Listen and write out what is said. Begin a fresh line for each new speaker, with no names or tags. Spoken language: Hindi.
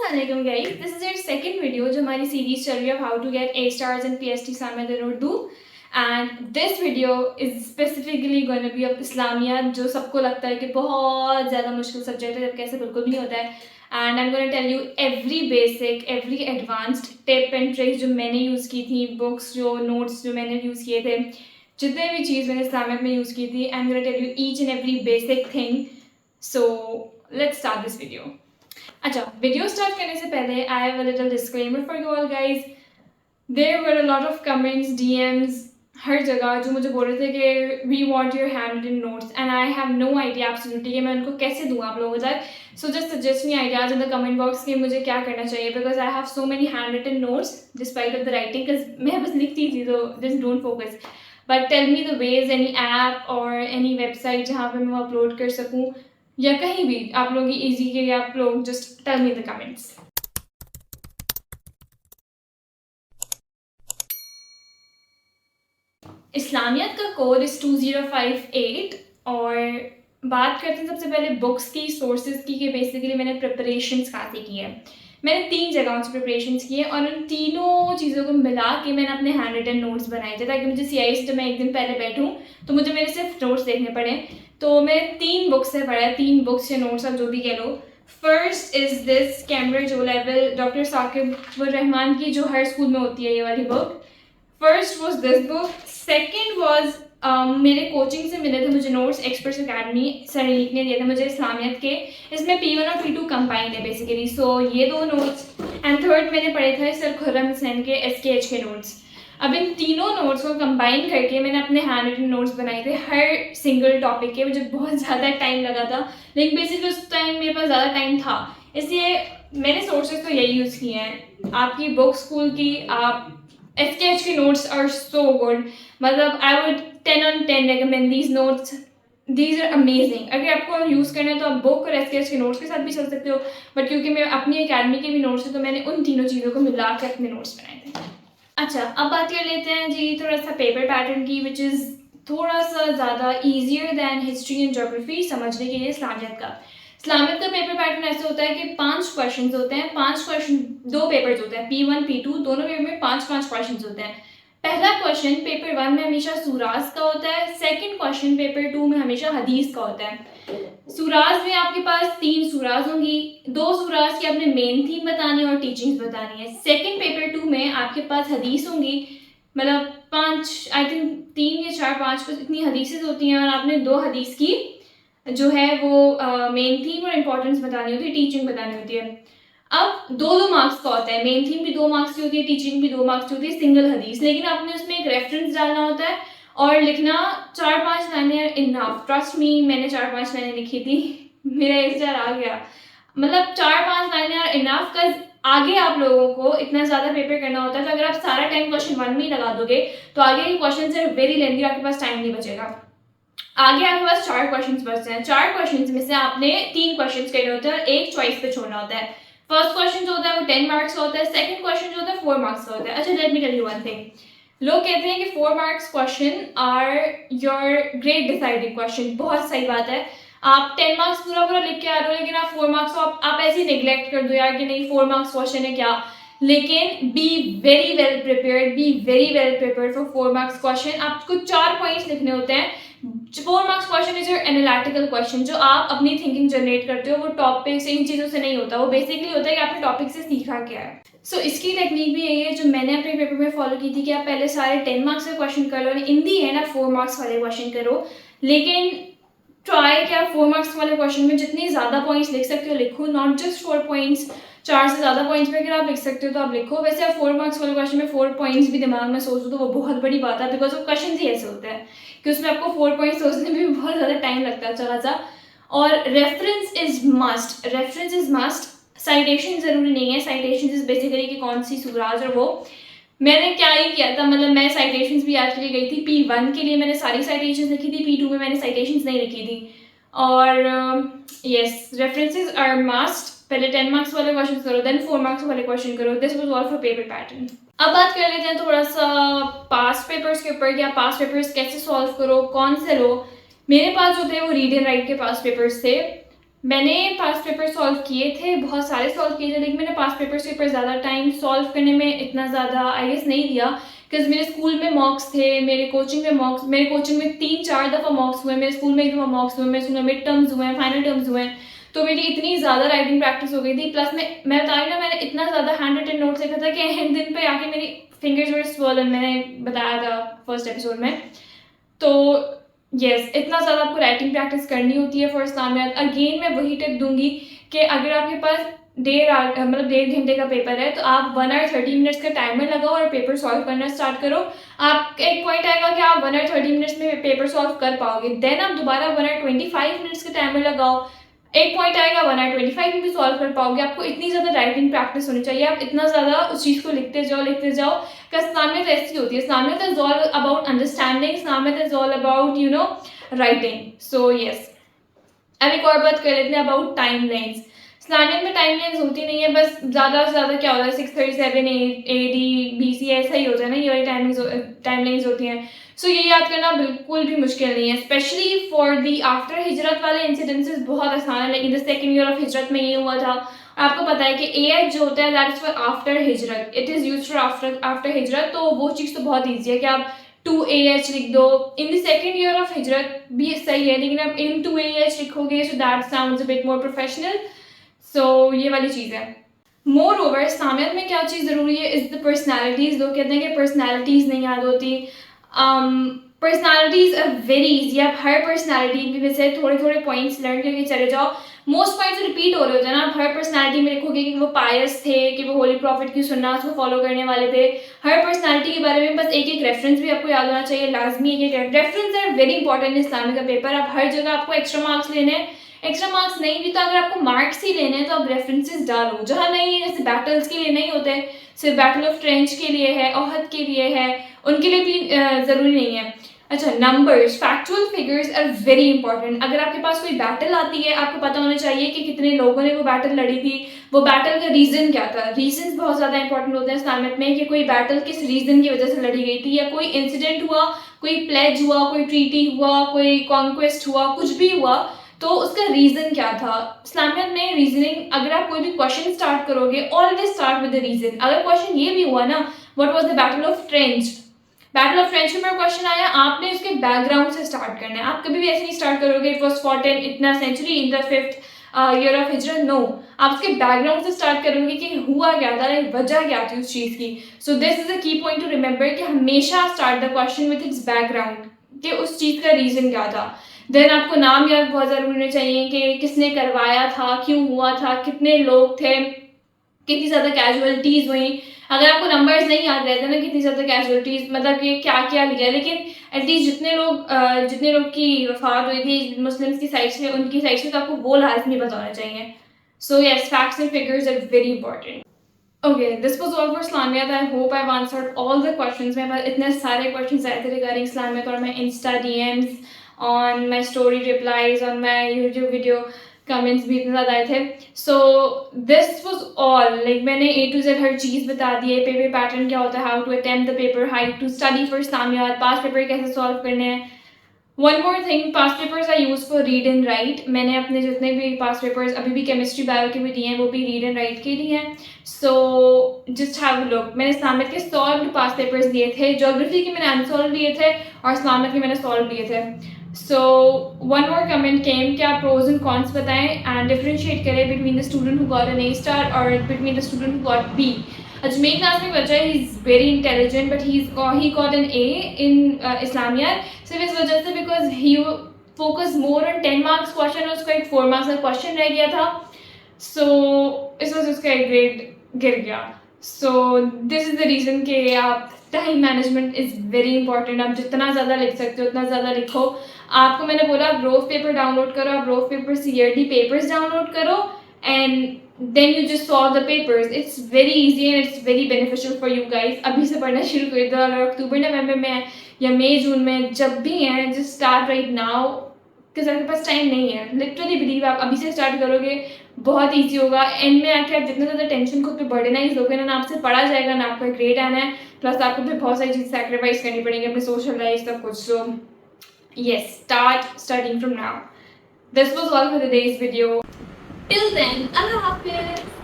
Assalamualaikum guys, this is your second video जो हमारी सीरीज चल रही है how to get A stars in PST Islamic in Urdu and this video is specifically going to be of Islamiyat जो सबको लगता है कि बहुत ज़्यादा मुश्किल सब्जेक्ट है जबकि ऐसे बिल्कुल नहीं होता है and I'm going to tell you every basic, every advanced tip and tricks जो मैंने यूज़ की थी, books जो notes जो मैंने यूज़ किए थे, जितने भी चीज़ मैंने इस्लामिक में यूज़ की थी I'm going to tell you each and every basic thing. So let's start this video. अच्छा, वीडियो स्टार्ट करने से पहले I have a little disclaimer for you all guys. There were a lot of comments, DMs हर जगह जो मुझे बोल रहे थे कि we want your hand written notes and I have no idea absolutely कि मैं उनको कैसे दूँ आप लोगों तक. So just suggest me ideas in the comment box कि मुझे क्या करना चाहिए because I have so many hand written notes despite of the writing because मैं बस लिखती थी तो just don't focus. But tell me the ways, any app और एनी वेबसाइट जहाँ पर मैं अपलोड कर सकूँ या कहीं भी आप लोग इजी के लिए आप लोग just tell me the comments. Islamiyat का कोड इज़ 2058 और बात करते हैं सबसे पहले बुक्स की, सोर्सेज की कि बेसिकली मैंने प्रिपरेशंस कहाँ से की है. मैंने 3 जगहों से प्रिपरेशंस की है और उन तीनों चीज़ों को मिला के मैंने अपने हैंड रिटन नोट्स बनाए थे ताकि मुझे CI जब मैं एक दिन पहले बैठूँ तो मुझे मेरे सिर्फ नोट्स देखने पड़े. तो मैं 3 बुक्स से पढ़ा है, 3 बुक्स या नोट्स आप जो भी कह लो. First is this Cambridge O level doctor Saqib Rehman की जो हर स्कूल में होती है ये वाली book. First was this book. Second was मेरे कोचिंग से मिले थे मुझे नोट्स, एक्सपर्ट्स अकेडमी सरीक ने दिए थे मुझे इस्लामियत के. इसमें P1 और P2 कंबाइंड है बेसिकली. सो ये 2 नोट्स. एंड थर्ड मैंने पढ़े थे सर खुर्रम हुसैन के SKH के नोट्स. अब इन तीनों नोट्स को कंबाइन करके मैंने अपने हैंड रिटन नोट्स बनाए थे हर सिंगल टॉपिक के. मुझे बहुत ज़्यादा टाइम लगा था लेकिन बेसिकली उस टाइम मेरे पास ज़्यादा टाइम था इसलिए मैंने सोर्सेज तो यही यूज़ किए हैं. आपकी बुक स्कूल की, आप SKH के नोट्स आर सो गुड. मतलब I would 10 on 10 recommend these notes. These are amazing. अगर आपको यूज़ करना है तो आप बुक और SKH के नोट्स के साथ भी चल सकते हो बट क्योंकि मैं अपनी अकेडमी के भी नोट्स है तो मैंने उन तीनों चीज़ों को मिला के अपने नोट्स बनाए थे. अच्छा, अब बात कर लेते हैं जी थोड़ा सा पेपर पैटर्न की विच इज़ थोड़ा सा ज़्यादा easier than history and geography समझने के लिए. इस्लामियत का पेपर पैटर्न ऐसे होता है कि 5 क्वेश्चंस होते हैं. 5 क्वेश्चन, 2 पेपर्स होते हैं P1 P2 दोनों पेपर में 5-5 क्वेश्चंस होते हैं. पहला क्वेश्चन पेपर 1 में हमेशा सूराज का होता है. सेकंड क्वेश्चन पेपर 2 में हमेशा हदीस का होता है. सूराज में आपके पास 3 सूराज होंगी. 2 सूराज की आपने मेन थीम बतानी है और टीचिंग्स बतानी है. सेकंड पेपर 2 में आपके पास हदीस होंगी. मतलब 5 आई थिंक 3 या 4-5 कुछ इतनी हदीसेस होती हैं और आपने 2 हदीस की जो है वो मेन थीम और इम्पोर्टेंस बतानी होती है, टीचिंग बतानी होती है. अब 2-2 मार्क्स का होता है. मेन थीम भी 2 मार्क्स की होती है, टीचिंग भी 2 मार्क्स की होती है सिंगल हदीस. लेकिन आपने उसमें एक रेफरेंस डालना होता है और लिखना 4-5 लाइनें इनफ. ट्रस्ट मी मैंने 4-5 लाइनें लिखी थी. मेरा स्टार आ गया. मतलब 4-5 लाइनें इनफ का आगे आप लोगों को इतना ज़्यादा पेपर करना होता है तो अगर आप सारा टाइम क्वेश्चन 1 में ही लगा दोगे तो आगे के क्वेश्चन से वेरी लेंथी, आपके पास टाइम नहीं बचेगा. आगे आपके पास 4 क्वेश्चंस बचते हैं. 4 क्वेश्चंस में से आपने 3 क्वेश्चंस करने होते हैं और एक चॉइस पे छोड़ना होता है. फर्स्ट क्वेश्चन जो होता है वो 10 मार्क्स का होता है. सेकंड क्वेश्चन जो होता है 4 मार्क्स का होता है. अच्छा, let me tell you one thing. लोग कहते हैं कि 4 marks question are your great deciding question. बहुत सही बात है. आप 10 मार्क्स पूरा लिख के आ रहे हो लेकिन आप 4 मार्क्स को आप ऐसे ही निगलेक्ट कर दो यार कि नहीं 4 मार्क्स क्वेश्चन है क्या. लेकिन be very well prepared for 4 marks question. आपको 4 पॉइंट्स लिखने होते हैं. 4 marks question is your analytical question जो आप अपनी थिंकिंग जनरेट करते हो. वो टॉपिक से, इन चीज़ों से नहीं होता. वो बेसिकली होता है कि आपने टॉपिक से सीखा क्या है. सो इसकी टेक्निक भी यही है जो मैंने अपने पेपर में फॉलो की थी कि आप पहले सारे 10 मार्क्स के क्वेश्चन कर लो और इन दी एंड आप 4 मार्क्स वाले क्वेश्चन करो. लेकिन ट्राई कि आप 4 मार्क्स वाले क्वेश्चन में जितनी ज़्यादा पॉइंट्स लिख सकते हो लिखो. Not just 4 points. 4 से ज़्यादा पॉइंट्स पे अगर आप लिख सकते हो तो आप लिखो. वैसे आप 4 मार्क्स वाले क्वेश्चन में 4 पॉइंट्स भी दिमाग में सोचो तो वो बहुत बड़ी बात है बिकॉज वो क्वेश्चन ही ऐसे होते हैं कि उसमें आपको 4 पॉइंट्स सोचने में भी बहुत ज़्यादा टाइम लगता है चला सा. और रेफरेंस इज़ मस्ट. साइटेशन ज़रूरी नहीं है. साइटेशन इज़ बेसिकली कि कौन सी सूराज और वो मैंने क्या ही किया था. मतलब मैं साइटेशंस भी आज के लिए गई थी. P1 के लिए मैंने सारी साइटेशंस लिखी थी. P2 में मैंने साइटेशंस नहीं लिखी थी. और यस, रेफरेंसेस आर मस्ट. पहले 10 मार्क्स वाले क्वेश्चन करो देन 4 मार्क्स वाले क्वेश्चन करो. This was all for paper pattern. अब बात कर लेते हैं थोड़ा सा पास्ट पेपर्स के ऊपर कि आप पास्ट पेपर्स कैसे सॉल्व करो, कौन से लो. मेरे पास जो थे वो रीड एंड राइट के पास्ट पेपर्स थे. मैंने पास्ट पेपर सॉल्व किए थे, बहुत सारे सॉल्व किए थे, लेकिन मैंने पास्ट पेपर्स के ऊपर ज़्यादा टाइम सॉल्व करने में इतना ज़्यादा आई गेस नहीं दिया, बिकॉज मेरे स्कूल में मॉक्स थे, मेरे कोचिंग में 3-4 दफ़ा मॉक्स हुए, मेरे स्कूल में 1 दफ़ा मॉक्स हुए, मेरे स्कूल में मिड टर्म्स हुए हैं, फाइनल टर्म्स हुए हैं, तो मेरी इतनी ज़्यादा राइटिंग प्रैक्टिस हो गई थी। प्लस मैं बता रही ना, मैंने इतना ज़्यादा हैंड रिटन नोट्स लिखा था कि एंड दिन पे आके मेरी फिंगर्स वर स्वॉलन, मैंने बताया था फर्स्ट एपिसोड में। तो यस, इतना ज़्यादा आपको राइटिंग प्रैक्टिस करनी होती है फॉर इस्लामियात। अगेन मैं वही टिप दूंगी कि अगर आपके पास 1.5 घंटे का पेपर है, तो आप 1 आवर 30 मिनट्स का टाइमर लगाओ और पेपर सॉल्व करना स्टार्ट करो। आप एक पॉइंट आएगा कि आप 1 आवर 30 मिनट्स में पेपर सॉल्व कर पाओगे, देन आप दोबारा 1 आवर 25 मिनट्स का टाइमर लगाओ, एक पॉइंट आएगा 1 आवर 25 में भी सॉल्व कर पाओगे। आपको इतनी ज़्यादा राइटिंग प्रैक्टिस होनी चाहिए, आप इतना ज़्यादा उस चीज़ को लिखते जाओ कि इस्लामियत ऐसी होती है। Islamiyat is all about understanding, Islamiyat is all about writing. So yes, अब एक और बात कर लेते हैं अबाउट टाइम लाइन्स। इस्लामियत में टाइम लाइन्स होती नहीं है, बस ज़्यादा से ज़्यादा क्या होता है 637 AD BC ऐसा ही होता है ना, ये वाली टाइम लाइन्स होती हैं। सो ये याद करना बिल्कुल भी मुश्किल नहीं है, स्पेशली फॉर दी आफ्टर हिजरत वाले इंसिडेंसेस बहुत आसान है। लेकिन द सेकेंड ईयर ऑफ हिजरत में ये हुआ था, आपको पता है कि AH जो होता है दैट इज फॉर आफ्टर हिजरत, it is use for after हिजरत, तो वो चीज़ तो बहुत ईजी है कि आप 2AH लिख दो। In the second year of हिजरत भी सही है, लेकिन आप इन 2AH लिखोगे so that sounds a bit more professional. So ये वाली चीज़ है। मोर ओवर इस्लामियत में क्या चीज़ ज़रूरी है इज़ द पर्सनैलिटीज़। लोग कहते हैं कि पर्सनैलिटीज़ नहीं याद होती। Personalities are very easy. आप हर पर्सनैलिटी में से थोड़े थोड़े पॉइंट्स लर्न करके चले जाओ, मोस्ट पॉइंट्स रिपीट हो रहे होते हैं ना। आप हर पर्सनैलिटी में लिखोगे कि वो पायस थे, कि वो होली प्रॉफिट की सुन्नत को फॉलो करने वाले थे। हर पर्सनैलिटी के बारे में बस एक एक रेफरेंस भी आपको याद होना चाहिए, लाजमी एक एक reference are very important Islamic का पेपर। आप हर जगह आपको एक्स्ट्रा मार्क्स लेने हैं, एक्स्ट्रा मार्क्स नहीं भी तो अगर आपको मार्क्स ही लेने हैं तो आप रेफरेंसेस डालो। जहाँ नहीं है, जैसे बैटल्स के लिए नहीं होते, सिर्फ बैटल ऑफ ट्रेंच के लिए है, ओहद के लिए है, उनके लिए भी ज़रूरी नहीं है। अच्छा, numbers, factual figures are very important. अगर आपके पास कोई बैटल आती है, आपको पता होना चाहिए कि कितने लोगों ने वो बैटल लड़ी थी, वो बैटल का रीज़न क्या था। रीजंस बहुत ज़्यादा इंपॉर्टेंट होते हैं इस्लामियत में, कि कोई बैटल किस रीज़न की वजह से लड़ी गई थी, या कोई इंसिडेंट हुआ, कोई प्लेज हुआ, कोई ट्रीटी हुआ, कोई कॉन्क्वेस्ट हुआ, कुछ भी हुआ, तो उसका रीज़न क्या था। इस्लामियत में रीजनिंग, अगर आप कोई भी क्वेश्चन स्टार्ट करोगे, always start with the reason. अगर क्वेश्चन ये भी हुआ ना, what was the battle of trench, battle of French में क्वेश्चन आया, आपने उसके बैकग्राउंड से स्टार्ट करना है। आप कभी भी ऐसे नहीं स्टार्ट करोगे इट वाज फॉट इन इतना century in the 5th year of हिजरत। नो, आप उसके बैकग्राउंड से स्टार्ट करोगे कि हुआ क्या था, वजह क्या थी उस चीज़ की। सो दिस इज अ की पॉइंट टू रिमेंबर कि हमेशा start the question with its background, कि उस चीज़ का रीज़न क्या था। देन आपको नाम याद बहुत ज़रूरी होने चाहिए कि किसने करवाया था, क्यों हुआ था, कितने लोग थे, कितनी ज़्यादा कैजुअलिटीज़ हुई। अगर आपको नंबर्स नहीं याद रहते ना कितनी ज़्यादा कैजुअलिटीज़, मतलब कि क्या क्या लिया, लेकिन एटलीस्ट जितने लोग की वफात हुई थी मुस्लिम्स की साइड से, उनकी साइड से, तो आपको वो लाजमी पता होना चाहिए। So yes, facts and figures are very important. Okay, this was all for इस्लामियत। I hope I have answered all the questions. मेरे पास इतने सारे क्वेश्चंस आए थे रिगार्डिंग इस्लामियत, और मैं insta DMs, on my story replies, on my YouTube video comments भी इतने ज़्यादा आए थे। So this was all, like मैंने A to Z हर चीज़ बता दी है। पेपर पैटर्न क्या होता है, how to attempt the paper, how to study for इस्लामियत, पास्ट पेपर कैसे सॉल्व करने हैं। One more thing, past papers I use for read and write. मैंने अपने जितने भी पास्ट पेपर्स अभी भी केमिस्ट्री बायो के भी दिए हैं, वो भी रीड एंड राइट के लिए हैं। So just have a look. मैंने इस्लामियत के सॉल्व पास्ट पेपर्स दिए थे, ज्योग्राफी के मैंने अनसॉल्व दिए थे, और इस्लामियत के मैंने सॉल्व दिए थे। So one more comment came कि आप प्रोज एंड कॉन्स बताएं एंड डिफरेंशिएट करें between the student who got an A star और between the student who got B। अजमेर क्लास में बच्चा है, he is very intelligent, but he got an A in इस्लामियत सिर्फ इस वजह से because he focus more on 10 marks question, उसका एक 4 मार्क्स का क्वेश्चन रह गया था। सो इस वजह से उसका एक ग्रेड गिर गया। So this is the reason कि आप time management is very important. आप जितना ज़्यादा लिख सकते हो उतना ज़्यादा लिखो। आपको मैंने बोला आप रोफ पेपर डाउनलोड करो, आप रोफ पेपर CRT पेपर्स डाउनलोड करो, and then you just solve the papers. It's very easy and it's very beneficial for you guys. अभी से पढ़ना शुरू कर दो, अगर अक्टूबर नवंबर में या मई जून में जब भी हैं, just start right now, because आपके पास टाइम नहीं है। लिटरली बिलीव, आप अभी से स्टार्ट करोगे बहुत ईजी होगा। एंड में आके आप जितना ज़्यादा टेंशन खुद पे बर्डनाइज होगे ना आपसे पढ़ा जाएगा ना आपका ग्रेड आना है, प्लस आपको फिर बहुत सारी चीज़ सैक्रिफाइस करनी पड़ेगी, अपनी सोशल लाइफ सब कुछ। सो yes, start studying from now. This was all for today's video. Till then अल्लाह हाफिज़।